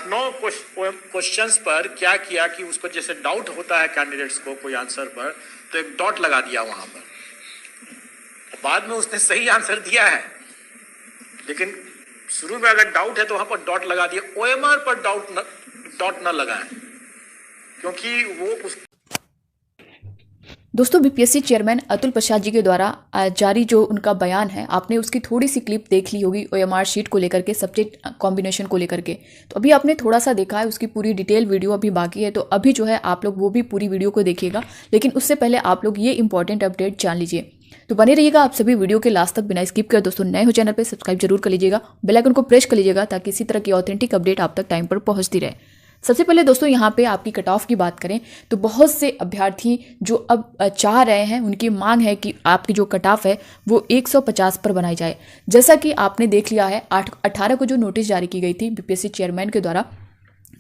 8-9 questions पर क्या किया कि उसको जैसे डाउट होता है कैंडिडेट्स को कोई आंसर पर, तो एक डॉट लगा दिया वहां पर। बाद में उसने सही आंसर दिया है, लेकिन शुरू में अगर डाउट है तो वहां पर डॉट लगा दिया। ओएमआर पर डॉट न लगाएं, क्योंकि वो उस दोस्तों बीपीएससी चेयरमैन अतुल प्रसाद जी के द्वारा जारी जो उनका बयान है, आपने उसकी थोड़ी सी क्लिप देख ली होगी ओएमआर शीट को लेकर के, सब्जेक्ट कॉम्बिनेशन को लेकर के। तो अभी आपने थोड़ा सा देखा है, उसकी पूरी डिटेल वीडियो अभी बाकी है, तो अभी जो है आप लोग वो भी पूरी वीडियो को देखिएगा। लेकिन उससे पहले आप लोग ये इंपॉर्टेंट अपडेट जान लीजिए, तो बने रहिएगा आप सभी वीडियो के लास्ट तक बिना स्किप कर। दोस्तों नए हो चैनल पे सब्सक्राइब जरूर कर लीजिएगा, बेल आइकन को प्रेस कर लीजिएगा ताकि इसी तरह की ऑथेंटिक अपडेट आप तक टाइम पर पहुंचती रहे। सबसे पहले दोस्तों यहाँ पे आपकी कट ऑफ की बात करें तो बहुत से अभ्यर्थी जो अब चाह रहे हैं, उनकी मांग है कि आपकी जो कट ऑफ है वो 150 पर बनाई जाए। जैसा कि आपने देख लिया है 18 को जो नोटिस जारी की गई थी बीपीएससी चेयरमैन के द्वारा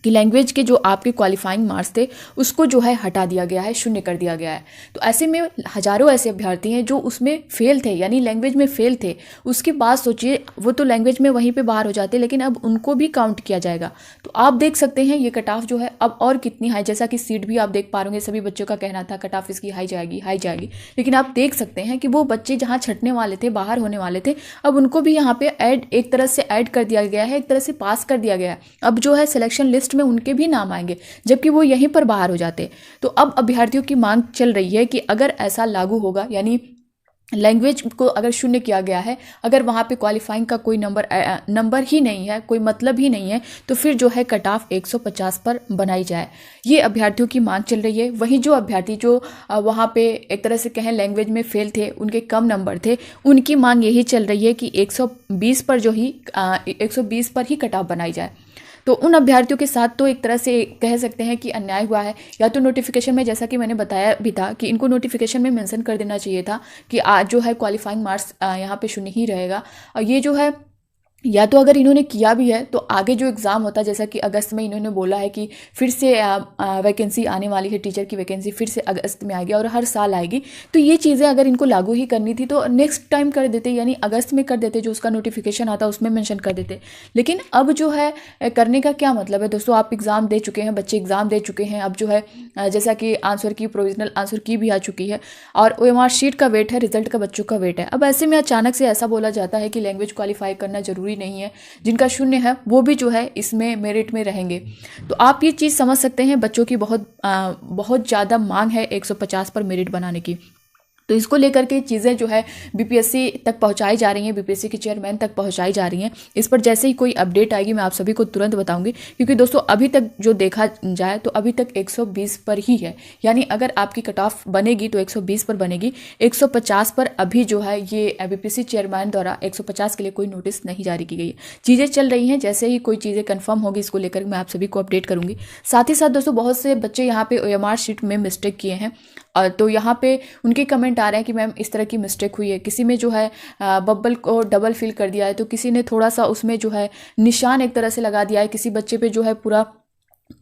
कि लैंग्वेज के जो आपके क्वालिफाइंग मार्क्स थे उसको जो है हटा दिया गया है, शून्य कर दिया गया है। तो ऐसे में हजारों ऐसे अभ्यर्थी हैं जो उसमें फेल थे, यानी लैंग्वेज में फेल थे। उसके बाद सोचिए वो तो लैंग्वेज में वहीं पे बाहर हो जाते, लेकिन अब उनको भी काउंट किया जाएगा। तो आप देख सकते हैं ये कट ऑफ जो है अब और कितनी हाई, जैसा कि सीट भी आप देख पा रहे, सभी बच्चों का कहना था कट ऑफ इसकी हाई जाएगी हाई जाएगी, लेकिन आप देख सकते हैं कि वो बच्चे जहाँ छटने वाले थे, बाहर होने वाले थे, अब उनको भी यहाँ पे एक तरह से ऐड कर दिया गया है, एक तरह से पास कर दिया गया है। अब जो है सिलेक्शन लिस्ट में उनके भी नाम आएंगे, जबकि वो यहीं पर बाहर हो जाते। तो अब अभ्यर्थियों की मांग चल रही है कि अगर ऐसा लागू होगा, यानी लैंग्वेज को अगर शून्य किया गया है, अगर वहाँ पे क्वालिफाइंग का कोई नंबर ही नहीं है, कोई मतलब ही नहीं है, तो फिर जो है कट ऑफ 150 पर बनाई जाए, ये अभ्यर्थियों की मांग चल रही है। वहीं जो अभ्यर्थी जो वहाँ पे एक तरह से कहें लैंग्वेज में फेल थे, उनके कम नंबर थे, उनकी मांग यही चल रही है कि 120 पर ही कट ऑफ बनाई जाए। तो उन अभ्यर्थियों के साथ तो एक तरह से कह सकते हैं कि अन्याय हुआ है। या तो नोटिफिकेशन में, जैसा कि मैंने बताया भी था कि इनको नोटिफिकेशन में मेंशन कर देना चाहिए था कि आज जो है क्वालिफाइंग मार्क्स यहाँ पे शून्य ही रहेगा। और ये जो है, या तो अगर इन्होंने किया भी है तो आगे जो एग्ज़ाम होता है, जैसा कि अगस्त में इन्होंने बोला है कि फिर से वैकेंसी आने वाली है, टीचर की वैकेंसी फिर से अगस्त में आएगी और हर साल आएगी। तो ये चीज़ें अगर इनको लागू ही करनी थी तो नेक्स्ट टाइम कर देते, यानी अगस्त में कर देते, जो उसका नोटिफिकेशन आता उसमें मेंशन कर देते। लेकिन अब जो है करने का क्या मतलब है दोस्तों, आप एग्ज़ाम दे चुके हैं, बच्चे एग्ज़ाम दे चुके हैं, अब जो है जैसा कि आंसर की प्रोविजनल आंसर की भी आ चुकी है और ओएमआर शीट का वेट है, रिजल्ट का बच्चों का वेट है। अब ऐसे में अचानक से ऐसा बोला जाता है कि लैंग्वेज क्वालिफाई करना जरूरी नहीं है, जिनका शून्य है वो भी जो है इसमें मेरिट में रहेंगे। तो आप ये चीज़ समझ सकते हैं, बच्चों की बहुत ज़्यादा मांग है 150 पर मेरिट बनाने की। तो इसको लेकर के चीज़ें जो है बीपीएससी तक पहुंचाई जा रही हैं, बीपीएससी के चेयरमैन तक पहुंचाई जा रही हैं। इस पर जैसे ही कोई अपडेट आएगी मैं आप सभी को तुरंत बताऊंगी, क्योंकि दोस्तों अभी तक जो देखा जाए तो अभी तक 120 पर ही है, यानी अगर आपकी कट ऑफ बनेगी तो 120 पर बनेगी। 150 पर अभी जो है ये बीपीएससी चेयरमैन द्वारा 150 के लिए कोई नोटिस नहीं जारी की गई है। चीज़ें चल रही हैं, जैसे ही कोई चीज़ें कन्फर्म होगी इसको लेकर मैं आप सभी को अपडेट करूँगी। साथ ही साथ दोस्तों बहुत से बच्चे यहाँ पे ओएमआर शीट में मिस्टेक किए हैं, तो यहाँ पे उनके कमेंट आ रहे हैं कि मैम इस तरह की मिस्टेक हुई है। किसी में जो है बबल को डबल फिल कर दिया है, तो किसी ने थोड़ा सा उसमें जो है निशान एक तरह से लगा दिया है, किसी बच्चे पे जो है पूरा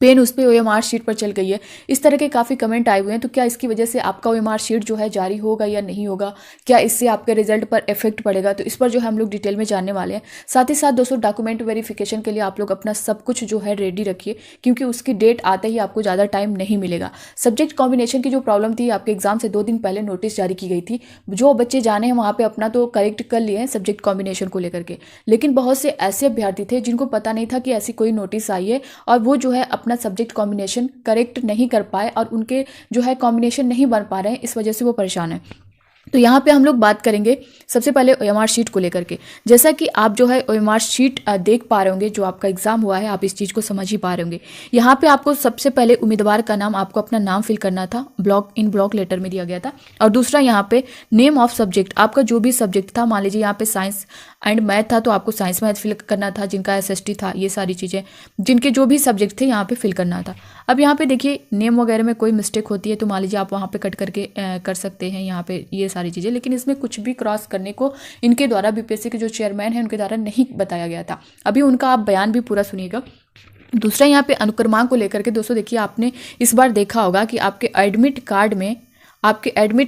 पेन उस पर ओएमआर शीट पर चल गई है। इस तरह के काफ़ी कमेंट आए हुए हैं। तो क्या इसकी वजह से आपका ओएमआर शीट जो है जारी होगा या नहीं होगा, क्या इससे आपके रिजल्ट पर इफेक्ट पड़ेगा, तो इस पर जो है हम लोग डिटेल में जानने वाले हैं। साथ ही साथ दोस्तों डॉक्यूमेंट वेरिफिकेशन के लिए आप लोग अपना सब कुछ जो है रेडी रखिए, क्योंकि उसकी डेट आते ही आपको ज़्यादा टाइम नहीं मिलेगा। सब्जेक्ट कॉम्बिनेशन की जो प्रॉब्लम थी, आपके एग्जाम से 2 दिन पहले नोटिस जारी की गई थी। जो बच्चे जाने हैं वहाँ पर अपना तो करेक्ट कर लिए हैं सब्जेक्ट कॉम्बिनेशन को लेकर के, लेकिन बहुत से ऐसे अभ्यर्थी थे जिनको पता नहीं था कि ऐसी कोई नोटिस आई है और वो जो है अपना सब्जेक्ट कॉम्बिनेशन करेक्ट नहीं कर पाए और उनके जो है कॉम्बिनेशन नहीं बन पा रहे हैं, इस वजह से वो परेशान है। तो यहाँ पे हम लोग बात करेंगे सबसे पहले ओएमआर शीट को लेकर के। जैसा कि आप जो है ओएमआर शीट देख पा रहे होंगे, जो आपका एग्जाम हुआ है आप इस चीज़ को समझ ही पा रहे होंगे। यहाँ पे आपको सबसे पहले उम्मीदवार का नाम, आपको अपना नाम फिल करना था, ब्लॉक लेटर में दिया गया था। और दूसरा यहाँ पे नेम ऑफ सब्जेक्ट, आपका जो भी सब्जेक्ट था, मान लीजिए यहाँ पे साइंस एंड मैथ था तो आपको साइंस मैथ फिल करना था, जिनका एसएसटी था, ये सारी चीज़ें जिनके जो भी सब्जेक्ट थे यहाँ पे फिल करना था। अब यहाँ पे देखिए नेम वगैरह में कोई मिस्टेक होती है तो मान लीजिए आप वहाँ पे कट करके कर सकते हैं यहाँ पे ये सारी चीज़ें, लेकिन इसमें कुछ भी क्रॉस करने को इनके द्वारा, बीपीएससी के जो चेयरमैन हैं उनके द्वारा नहीं बताया गया था। अभी उनका आप बयान भी पूरा सुनिएगा। दूसरा यहाँ पे अनुक्रमांक को लेकर के दोस्तों देखिए, आपने इस बार देखा होगा कि आपके एडमिट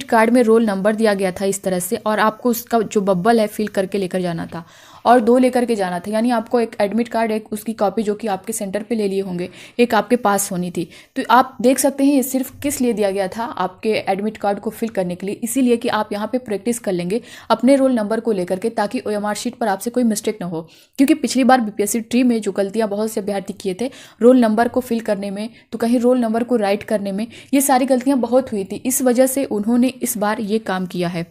कार्ड में रोल नंबर दिया गया था इस तरह से, और आपको उसका जो बब्बल है फिल करके लेकर जाना था। और 2 लेकर के जाना था। यानी आपको एक एडमिट कार्ड, एक उसकी कॉपी जो कि आपके सेंटर पे ले लिए होंगे, एक आपके पास होनी थी। तो आप देख सकते हैं ये सिर्फ किस लिए दिया गया था, आपके एडमिट कार्ड को फिल करने के लिए, इसीलिए कि आप यहाँ पे प्रैक्टिस कर लेंगे अपने रोल नंबर को लेकर के, ताकि ओएमआर शीट पर आपसे कोई मिस्टेक ना हो। क्योंकि पिछली बार बीपीएससी ट्री में जो गलतियां बहुत से अभ्यर्थी किए थे रोल नंबर को फिल करने में, तो कहीं रोल नंबर को राइट करने में, ये सारी गलतियां बहुत हुई थी। इस वजह से उन्होंने इस बार ये काम किया है।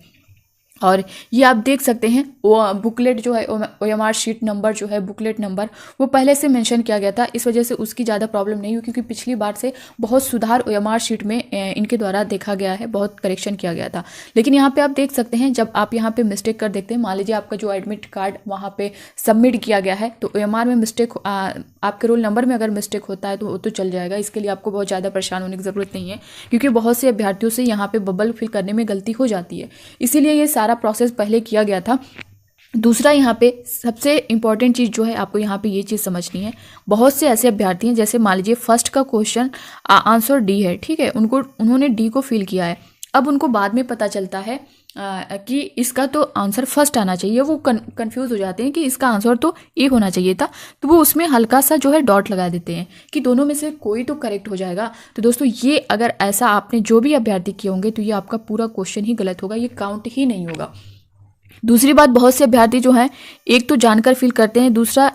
और ये आप देख सकते हैं वो बुकलेट जो है, ओएमआर शीट नंबर जो है, बुकलेट नंबर, वो पहले से मेंशन किया गया था। इस वजह से उसकी ज़्यादा प्रॉब्लम नहीं हुई, क्योंकि पिछली बार से बहुत सुधार ओएमआर शीट में इनके द्वारा देखा गया है, बहुत करेक्शन किया गया था। लेकिन यहाँ पे आप देख सकते हैं, जब आप यहाँ पे मिस्टेक कर देखते हैं, मान लीजिए आपका जो एडमिट कार्ड वहाँ पे सबमिट किया गया है, तो ओएमआर में मिस्टेक, आपके रोल नंबर में अगर मिस्टेक होता है तो वो तो चल जाएगा। इसके लिए आपको बहुत ज़्यादा परेशान होने की ज़रूरत नहीं है, क्योंकि बहुत से अभ्यर्थियों से यहाँ पे बबल फिल करने में गलती हो जाती है। इसीलिए ये सारा प्रोसेस पहले किया गया था। दूसरा यहाँ पे सबसे इंपॉर्टेंट चीज़ जो है, आपको यहाँ पे ये चीज़ समझनी है, बहुत से ऐसे अभ्यर्थी हैं, जैसे मान लीजिए फर्स्ट का क्वेश्चन आंसर डी है, ठीक है, उन्होंने डी को फिल किया है। अब उनको बाद में पता चलता है कि इसका तो आंसर फर्स्ट आना चाहिए। वो कंफ्यूज हो जाते हैं कि इसका आंसर तो ए होना चाहिए था, तो वो उसमें हल्का सा जो है डॉट लगा देते हैं कि दोनों में से कोई तो करेक्ट हो जाएगा। तो दोस्तों ये अगर ऐसा आपने जो भी अभ्यर्थी किए होंगे, तो ये आपका पूरा क्वेश्चन ही गलत होगा, ये काउंट ही नहीं होगा। दूसरी बात, बहुत से अभ्यर्थी जो हैं, एक तो जानकर फिल करते हैं, दूसरा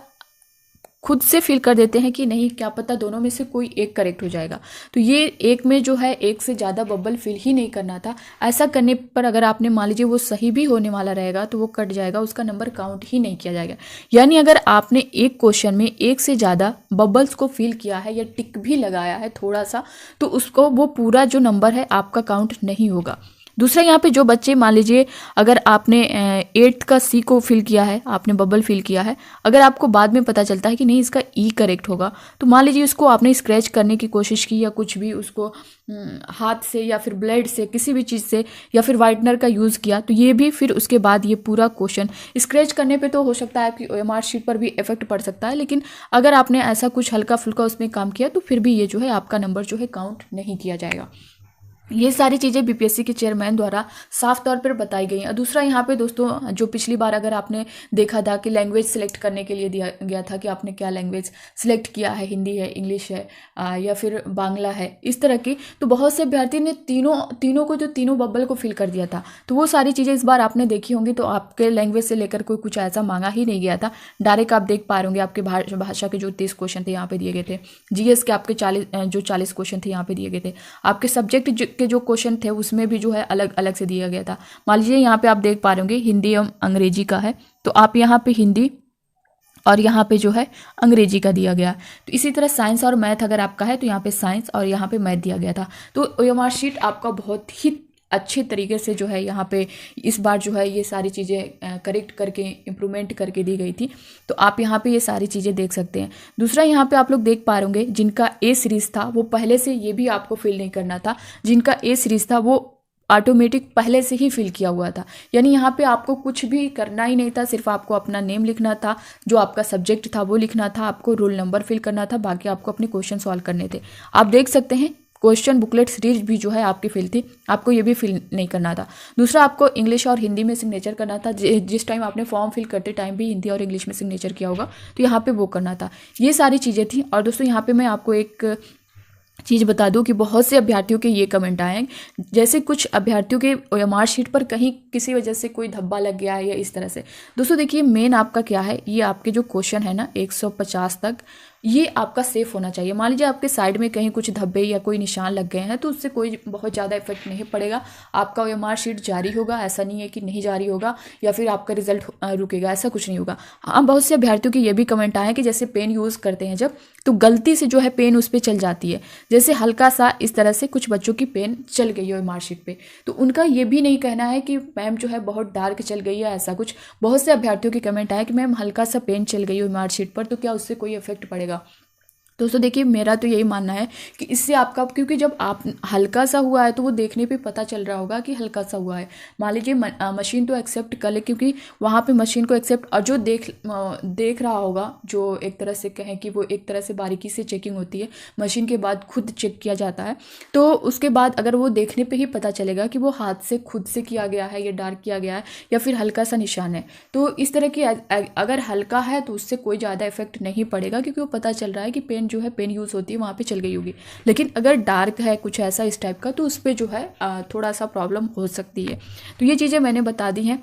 खुद से फिल कर देते हैं कि नहीं, क्या पता दोनों में से कोई एक करेक्ट हो जाएगा। तो ये एक में जो है एक से ज़्यादा बबल फिल ही नहीं करना था। ऐसा करने पर अगर आपने मान लीजिए वो सही भी होने वाला रहेगा तो वो कट जाएगा, उसका नंबर काउंट ही नहीं किया जाएगा। यानी अगर आपने एक क्वेश्चन में एक से ज़्यादा बबल्स को फिल किया है या टिक भी लगाया है थोड़ा सा, तो उसको वो पूरा जो नंबर है आपका काउंट नहीं होगा। दूसरा, यहाँ पे जो बच्चे, मान लीजिए अगर आपने 8th का सी को फिल किया है, आपने बबल फिल किया है, अगर आपको बाद में पता चलता है कि नहीं इसका ई करेक्ट होगा, तो मान लीजिए उसको आपने स्क्रैच करने की कोशिश की या कुछ भी उसको हाथ से या फिर ब्लेड से, किसी भी चीज़ से, या फिर वाइटनर का यूज़ किया, तो ये भी फिर उसके बाद ये पूरा क्वेश्चन स्क्रैच करने पे तो हो सकता है आपकी ओएमआर शीट पर भी इफेक्ट पड़ सकता है, लेकिन अगर आपने ऐसा कुछ हल्का फुल्का उसमें काम किया तो फिर भी ये जो है आपका नंबर जो है काउंट नहीं किया जाएगा। ये सारी चीज़ें बीपीएससी के चेयरमैन द्वारा साफ तौर पर बताई गई हैं। दूसरा, यहाँ पे दोस्तों जो पिछली बार अगर आपने देखा था कि लैंग्वेज सिलेक्ट करने के लिए दिया गया था कि आपने क्या लैंग्वेज सिलेक्ट किया है, हिंदी है, इंग्लिश है या फिर बांग्ला है, इस तरह की, तो बहुत से अभ्यर्थी ने तीनों को जो तीनों बबल को फिल कर दिया था। तो वो सारी चीज़ें इस बार आपने देखी होंगी, तो आपके लैंग्वेज से लेकर कोई कुछ ऐसा मांगा ही नहीं गया था। डायरेक्ट आप देख पा रहे होंगे आपके भाषा के जो 30 क्वेश्चन थे यहाँ पे दिए गए थे, जीएस के आपके 40 क्वेश्चन थे यहाँ पे दिए गए थे, आपके सब्जेक्ट के जो क्वेश्चन थे उसमें भी जो है अलग अलग से दिया गया था। मान लीजिए यहाँ पे आप देख पा रहे होंगे हिंदी एवं अंग्रेजी का है, तो आप यहाँ पे हिंदी और यहाँ पे जो है अंग्रेजी का दिया गया। तो इसी तरह साइंस और मैथ अगर आपका है तो यहाँ पे साइंस और यहाँ पे मैथ दिया गया था। तो ओएमआर शीट आपका बहुत ही अच्छे तरीके से जो है यहाँ पे इस बार जो है ये सारी चीज़ें करेक्ट करके इम्प्रूवमेंट करके दी गई थी। तो आप यहाँ पे ये सारी चीज़ें देख सकते हैं। दूसरा, यहाँ पे आप लोग देख पा रहे होंगे जिनका ए सीरीज़ था वो पहले से ये भी आपको फिल नहीं करना था, जिनका ए सीरीज़ था वो ऑटोमेटिक पहले से ही फिल किया हुआ था। यानी यहाँ पे आपको कुछ भी करना ही नहीं था, सिर्फ आपको अपना नेम लिखना था, जो आपका सब्जेक्ट था वो लिखना था, आपको रोल नंबर फिल करना था, बाकी आपको अपने क्वेश्चन सॉल्व करने थे। आप देख सकते हैं क्वेश्चन बुकलेट सीरीज भी जो है आपकी फिल थी, आपको ये भी फिल नहीं करना था। दूसरा, आपको इंग्लिश और हिंदी में सिग्नेचर करना था। जिस टाइम आपने फॉर्म फिल करते टाइम भी हिंदी और इंग्लिश में सिग्नेचर किया होगा, तो यहाँ पे वो करना था। ये सारी चीज़ें थी। और दोस्तों यहाँ पे मैं आपको एक चीज़ बता दूं कि बहुत से अभ्यर्थियों के ये कमेंट आए हैं, जैसे कुछ अभ्यर्थियों के ओएमआर शीट पर कहीं किसी वजह से कोई धब्बा लग गया है या इस तरह से। दोस्तों देखिए, मेन आपका क्या है, ये आपके जो क्वेश्चन है ना 150 तक, ये आपका सेफ होना चाहिए। मान लीजिए आपके साइड में कहीं कुछ धब्बे या कोई निशान लग गए हैं, तो उससे कोई बहुत ज़्यादा इफेक्ट नहीं पड़ेगा, आपका ओएमआर शीट जारी होगा। ऐसा नहीं है कि नहीं जारी होगा या फिर आपका रिजल्ट रुकेगा, ऐसा कुछ नहीं होगा। हाँ, बहुत से अभ्यर्थियों के ये भी कमेंट आए कि जैसे पेन यूज़ करते हैं जब, तो गलती से जो है पेन उस पर चल जाती है, जैसे हल्का सा इस तरह से कुछ बच्चों की पेन चल गई है ओएमआर शीट पे, तो उनका ये भी नहीं कहना है कि मैम जो है बहुत डार्क चल गई है, ऐसा कुछ। बहुत से अभ्यर्थियों के कमेंट आए कि मैम हल्का सा पेन चल गई है ओएमआर शीट पर, तो क्या उससे कोई इफेक्ट पड़ेगा। दोस्तों देखिए, मेरा तो यही मानना है कि इससे आपका, क्योंकि जब आप हल्का सा हुआ है तो वो देखने पे पता चल रहा होगा कि हल्का सा हुआ है। मान लीजिए मशीन तो एक्सेप्ट कर ले, क्योंकि वहाँ पे मशीन को एक्सेप्ट, और जो देख रहा होगा, जो एक तरह से कहें कि वो एक तरह से बारीकी से चेकिंग होती है, मशीन के बाद खुद चेक किया जाता है, तो उसके बाद अगर वो देखने पे ही पता चलेगा कि वो हाथ से खुद से किया गया है या डार्क किया गया है या फिर हल्का सा निशान है, तो इस तरह की अगर हल्का है तो उससे कोई ज़्यादा इफेक्ट नहीं पड़ेगा, क्योंकि वो पता चल रहा है कि पेन जो है, पेन यूज़ होती है वहाँ पे चल गई होगी। लेकिन अगर डार्क है कुछ ऐसा इस टाइप का, तो उस पर जो है थोड़ा सा प्रॉब्लम हो सकती है। तो ये चीज़ें मैंने बता दी हैं।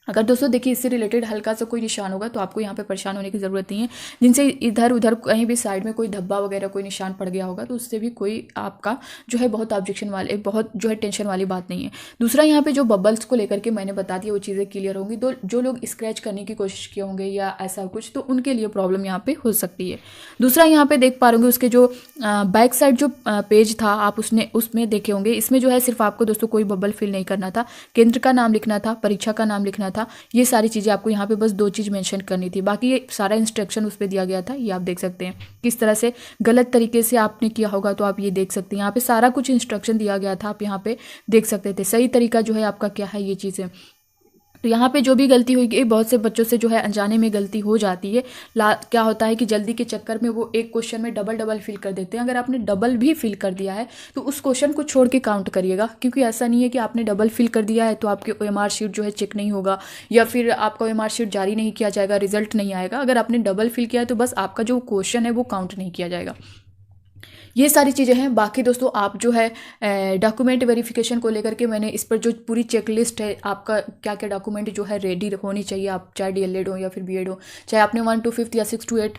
अगर दोस्तों देखिए इससे रिलेटेड हल्का सा कोई निशान होगा तो आपको यहाँ पे परेशान होने की ज़रूरत नहीं है। जिनसे इधर उधर कहीं भी साइड में कोई धब्बा वगैरह कोई निशान पड़ गया होगा तो उससे भी कोई आपका जो है बहुत ऑब्जेक्शन वाले, बहुत जो है टेंशन वाली बात नहीं है। दूसरा, यहाँ पे जो बबल्स को लेकर के मैंने बता दिया वो चीज़ें क्लियर होंगी, तो जो लोग स्क्रैच करने की कोशिश किए होंगे या ऐसा कुछ, तो उनके लिए प्रॉब्लम यहाँ पे हो सकती है। दूसरा, यहाँ पे देख पा रहे होंगे उसके जो बैक साइड जो पेज था, आप उसमें देखे होंगे, इसमें जो है सिर्फ आपको दोस्तों कोई बबल फिल नहीं करना था, केंद्र का नाम लिखना था, परीक्षा का नाम लिखना था, ये सारी चीज़ें आपको यहाँ पे बस 2 चीज़ मेंशन करनी थी। बाकी ये सारा इंस्ट्रक्शन उस पर दिया गया था, ये आप देख सकते हैं। किस तरह से गलत तरीके से आपने किया होगा तो आप ये देख सकते हैं, यहाँ पे सारा कुछ इंस्ट्रक्शन दिया गया था, आप यहाँ पे देख सकते थे। सही तरीका जो है आपका क्या है, ये चीज़ें। तो यहाँ पे जो भी गलती हुई, बहुत से बच्चों से जो है अनजाने में गलती हो जाती है। क्या होता है कि जल्दी के चक्कर में वो एक क्वेश्चन में डबल फिल कर देते हैं। अगर आपने डबल भी फिल कर दिया है तो उस क्वेश्चन को छोड़ के काउंट करिएगा, क्योंकि ऐसा नहीं है कि आपने डबल फिल कर दिया है तो आपके OMR शीट जो है चेक नहीं होगा या फिर आपका OMR शीट जारी नहीं किया जाएगा, रिजल्ट नहीं आएगा। अगर आपने डबल फिल किया है तो बस आपका जो क्वेश्चन है वो काउंट नहीं किया जाएगा। ये सारी चीज़ें हैं। बाकी दोस्तों आप जो है डॉक्यूमेंट वेरिफिकेशन को लेकर के मैंने इस पर जो पूरी चेकलिस्ट है, आपका क्या क्या डॉक्यूमेंट जो है रेडी होनी चाहिए, आप चाहे DLED हो या फिर BEd हो, चाहे आपने 1 to 5th या 6 to 8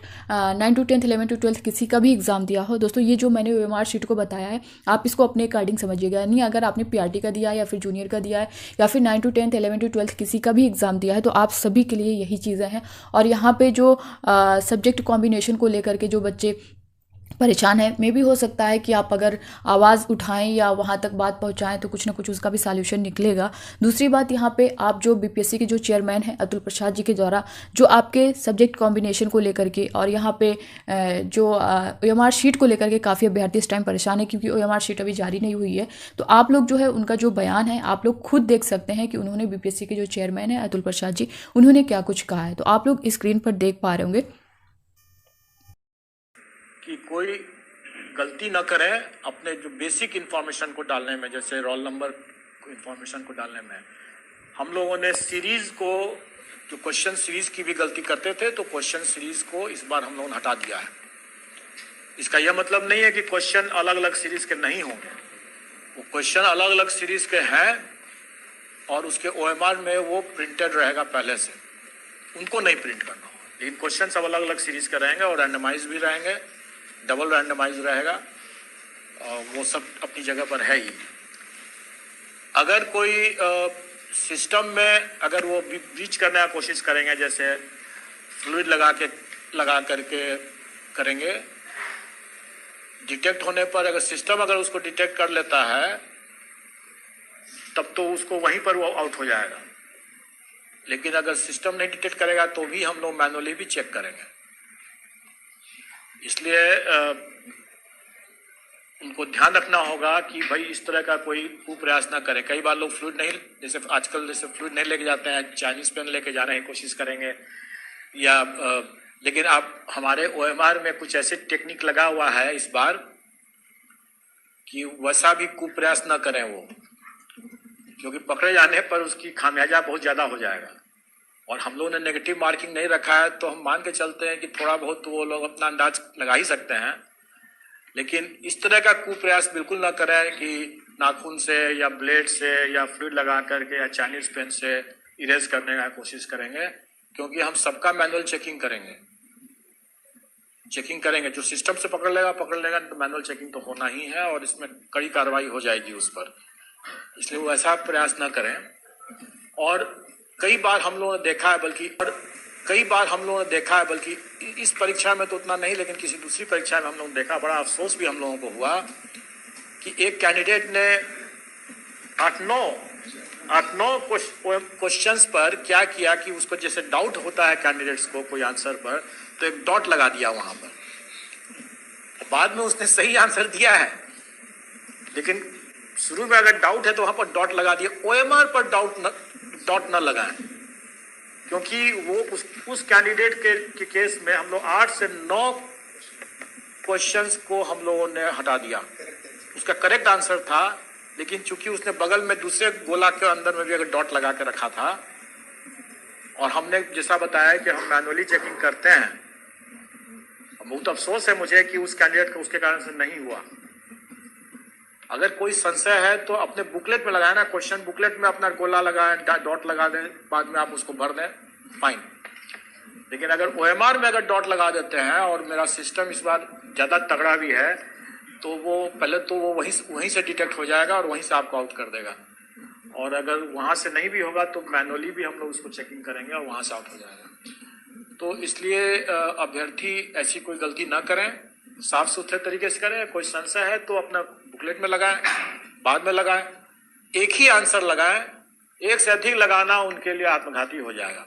9 to 10th 11 to 12th किसी का भी एग्जाम दिया हो। दोस्तों ये जो मैंने OMR शीट को बताया है आप इसको अपने अकॉर्डिंग समझिएगा। नहीं, अगर आपने PRT का दिया है या फिर जूनियर का दिया है या फिर 9 to 10th 11 to 12th किसी का भी एग्जाम दिया है तो आप सभी के लिए यही चीज़ें हैं। और यहाँ पे जो सब्जेक्ट कॉम्बिनेशन को लेकर के जो बच्चे परेशान है, मे भी हो सकता है कि आप अगर आवाज़ उठाएं या वहाँ तक बात पहुँचाएं तो कुछ ना कुछ उसका भी सॉल्यूशन निकलेगा। दूसरी बात, यहाँ पे आप जो BPSC के जो चेयरमैन हैं अतुल प्रसाद जी के द्वारा जो आपके सब्जेक्ट कॉम्बिनेशन को लेकर के और यहाँ पे जो OMR शीट को लेकर के काफ़ी अभ्यर्थी इस टाइम परेशान है, क्योंकि OMR शीट अभी जारी नहीं हुई है। तो आप लोग जो है उनका जो बयान है आप लोग खुद देख सकते हैं कि उन्होंने BPSC के जो चेयरमैन है अतुल प्रसाद जी, उन्होंने क्या कुछ कहा है। तो आप लोग स्क्रीन पर देख पा रहे होंगे कि कोई गलती न करें अपने जो बेसिक इंफॉर्मेशन को डालने में, जैसे रोल नंबर इंफॉर्मेशन को डालने में। हम लोगों ने सीरीज को, जो क्वेश्चन सीरीज की भी गलती करते थे तो क्वेश्चन सीरीज को इस बार हम लोगों ने हटा दिया है। इसका यह मतलब नहीं है कि क्वेश्चन अलग अलग सीरीज के नहीं होंगे, वो क्वेश्चन अलग अलग सीरीज के हैं और उसके OMR में वो प्रिंटेड रहेगा पहले से, उनको नहीं प्रिंट करना होगा। लेकिन क्वेश्चन सब अलग अलग सीरीज के रहेंगे और रैंडमाइज भी रहेंगे, डबल रैंडमाइज रहेगा, और वो सब अपनी जगह पर है ही। अगर कोई सिस्टम में अगर वो ब्रीच करने का कोशिश करेंगे, जैसे फ्लूइड लगा करके करेंगे, डिटेक्ट होने पर अगर सिस्टम अगर उसको डिटेक्ट कर लेता है तब तो उसको वहीं पर वो आउट हो जाएगा। लेकिन अगर सिस्टम नहीं डिटेक्ट करेगा तो भी हम लोग मैनुअली भी चेक करेंगे। इसलिए उनको ध्यान रखना होगा कि भाई इस तरह का कोई कुप्रयास ना करें। कई बार लोग फ्लूइड नहीं, जैसे आजकल जैसे फ्लूइड नहीं लेके जाते हैं, चाइनीज पेन लेके जाने की कोशिश करेंगे या लेकिन आप हमारे OMR में कुछ ऐसे टेक्निक लगा हुआ है इस बार कि वैसा भी कुप्रयास ना करें वो, क्योंकि पकड़े जाने पर उसकी खामियाजा बहुत ज़्यादा हो जाएगा। और हम लोगों ने नेगेटिव मार्किंग नहीं रखा है तो हम मान के चलते हैं कि थोड़ा बहुत तो वो लोग अपना अंदाज लगा ही सकते हैं। लेकिन इस तरह का कुप्रयास बिल्कुल ना करें कि नाखून से या ब्लेड से या फ्लूइड लगा करके या चाइनीज पेन से इरेज करने का कोशिश करेंगे, क्योंकि हम सबका मैनुअल चेकिंग करेंगे। जो सिस्टम से पकड़ लेगा तो मैनुअल चेकिंग तो होना ही है और इसमें कड़ी कार्रवाई हो जाएगी उस पर। इसलिए वो ऐसा प्रयास ना करें। और कई बार हम लोगों ने देखा है, बल्कि इस परीक्षा में तो उतना नहीं, लेकिन किसी दूसरी परीक्षा में हम लोगों ने देखा, बड़ा अफसोस भी हम लोगों को हुआ कि एक कैंडिडेट ने 8-9 क्वेश्चंस पर क्या किया कि उसको जैसे डाउट होता है कैंडिडेट्स को कोई आंसर पर, तो एक डॉट लगा दिया वहां पर। बाद में उसने सही आंसर दिया है, लेकिन शुरू में अगर डाउट है तो वहां पर डॉट लगा दिया। ओएमआर पर डॉट न लगाएं, क्योंकि वो उस कैंडिडेट के केस में हम लोग 8 से 9 क्वेश्चंस को हम लोगों ने हटा दिया। उसका करेक्ट आंसर था, लेकिन चूंकि उसने बगल में दूसरे गोला के अंदर में भी अगर डॉट लगा के रखा था, और हमने जैसा बताया कि हम मैनुअली चेकिंग करते हैं, बहुत अफसोस है मुझे कि उस कैंडिडेट को उसके कारण से नहीं हुआ। अगर कोई संशय है तो अपने बुकलेट में लगाए ना, क्वेश्चन बुकलेट में अपना गोला लगाएं, डॉट लगा दें, बाद में आप उसको भर दें, फाइन। लेकिन अगर ओएमआर में अगर डॉट लगा देते हैं, और मेरा सिस्टम इस बार ज़्यादा तगड़ा भी है, तो वो पहले तो वो वहीं से डिटेक्ट हो जाएगा और वहीं से आपको आउट कर देगा, और अगर वहाँ से नहीं भी होगा तो मैनुअली भी हम लोग उसको चेकिंग करेंगे और वहाँ से आउट हो जाएगा। तो इसलिए अभ्यर्थी ऐसी कोई गलती ना करें, साफ सुथरे तरीके से करें। कोई संशय है तो अपना बुकलेट में लगाएं, बाद में लगाएं, एक ही आंसर लगाएं। एक से अधिक लगाना उनके लिए आत्मघाती हो जाएगा।